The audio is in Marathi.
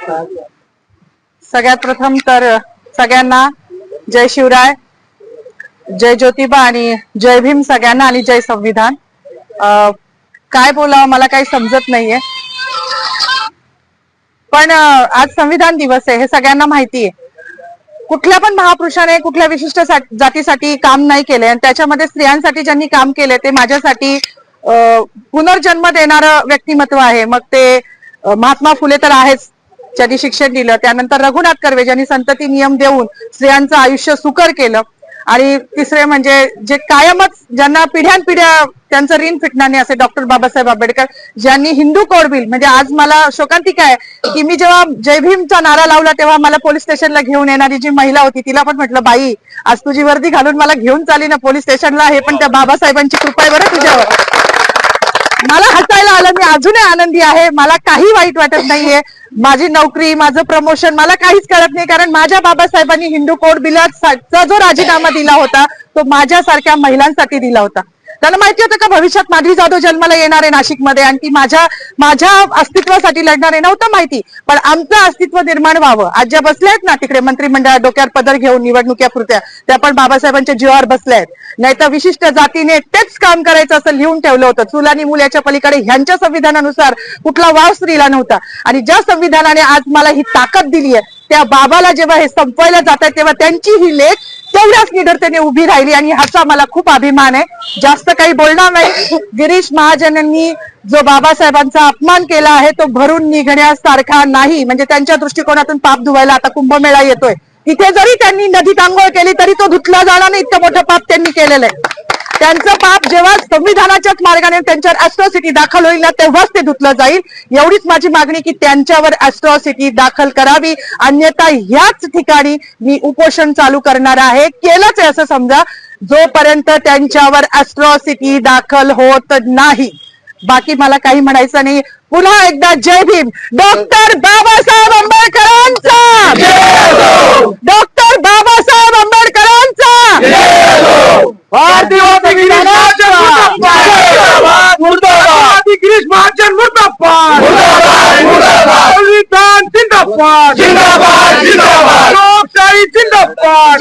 सगळ्यात प्रथम तर सगळ्यांना जय शिवराय, जय ज्योतिबा आणि जय भीम सगळ्यांना आणि जय संविधान. काय बोलावं मला काही समजत नाहीये, पण आज संविधान दिवस आहे हे सगळ्यांना माहिती आहे. कुठल्या पण महापुरुषाने कुठल्या विशिष्ट जातीसाठी काम नाही केले आणि त्याच्यामध्ये स्त्रियांसाठी ज्यांनी काम केले ते माझ्यासाठी पुनर्जन्म देणारं व्यक्तिमत्व आहे. मग ते महात्मा फुले तर आहेच, ज्यांनी शिक्षण दिलं. त्यानंतर रघुनाथ कर्वे ज्यांनी संतती नियम देऊन स्त्रियांचं आयुष्य सुकर केलं. आणि तिसरे म्हणजे जे कायमच ज्यांना पिढ्यानपिढ्या त्यांचं ऋण फिटणार नाही असे डॉक्टर बाबासाहेब आंबेडकर, ज्यांनी हिंदू कोड बिल, म्हणजे आज मला शोकांतिका आहे की मी जेव्हा जय भीमचा नारा लावला तेव्हा मला पोलीस स्टेशनला घेऊन येणारी जी महिला होती तिला पण म्हटलं, बाई आज तुझी वर्दी घालून मला घेऊन चाली ना पोलीस स्टेशनला, हे पण त्या बाबासाहेबांची कृपा आहे बरं तुझ्यावर. मला हसायला आलं, मी अजूनही आनंदी आहे, मला काही वाईट वाटत नाहीये. माझी नोकरी, माझं प्रमोशन मला काहीच कळत नाही, कारण माझ्या बाबासाहेबांनी हिंदू कोड बिलाचा जो राजीनामा दिला होता तो माझ्यासारख्या महिलांसाठी दिला होता. त्यांना माहिती होतं का भविष्यात माधवी जाधव जन्माला येणार आहे नाशिकमध्ये आणि ती माझ्या अस्तित्वासाठी लढणार आहे, नव्हतं माहिती. पण आमचं अस्तित्व निर्माण व्हावं, आज ज्या बसल्या आहेत ना तिकडे मंत्रिमंडळात डोक्यावर पदर घेऊन निवडणुक्या पुरत्या, त्या पण बाबासाहेबांच्या जीवावर बसल्या आहेत. नाही तर विशिष्ट जातीने तेच काम करायचं असं लिहून ठेवलं होतं. चूल आणि मूल याच्या पलीकडे ह्यांच्या संविधानानुसार कुठला वाव स्त्रीला नव्हता. आणि ज्या संविधानाने आज मला ही ताकद दिली आहे त्या बाबाला जेव्हा हे संपवायला जात आहे तेव्हा त्यांची ही लेख तेवढ्याच निडरतेने उभी राहिली आणि ह्याचा मला खूप अभिमान आहे. जास्त काही बोलणार नाही. गिरीश महाजनांनी जो बाबासाहेबांचा अपमान केला आहे तो भरून निघण्यासारखा नाही. म्हणजे त्यांच्या दृष्टिकोनातून पाप धुवायला आता कुंभमेळा येतोय, तिथे जरी त्यांनी नदीत आंघोळ केली तरी तो धुतला जाणार नाही, इतकं मोठं पाप त्यांनी केलेलं आहे. त्यांचं पाप जेव्हा संविधानाच्याच मार्गाने त्यांच्यावर अॅट्रॉसिटी दाखल होईल ना तेव्हाच ते धुतलं जाईल. एवढीच माझी मागणी की त्यांच्यावर अॅट्रॉसिटी दाखल करावी, अन्यथा ह्याच ठिकाणी मी उपोषण चालू करणार आहे. केलंच आहे असं समजा, जोपर्यंत त्यांच्यावर अॅट्रॉसिटी दाखल होत नाही. बाकी मला काही म्हणायचं नाही. पुन्हा एकदा जय भीम. डॉक्टर बाबासाहेब आंबेडकरांचा, डॉक्टर बाबासाहेब आंबेडकरांचा, भारतीय गिरीश महाजन मुर्दाबाद, संविधान जिंदाबाद, लोकशाही जिंदाबाद.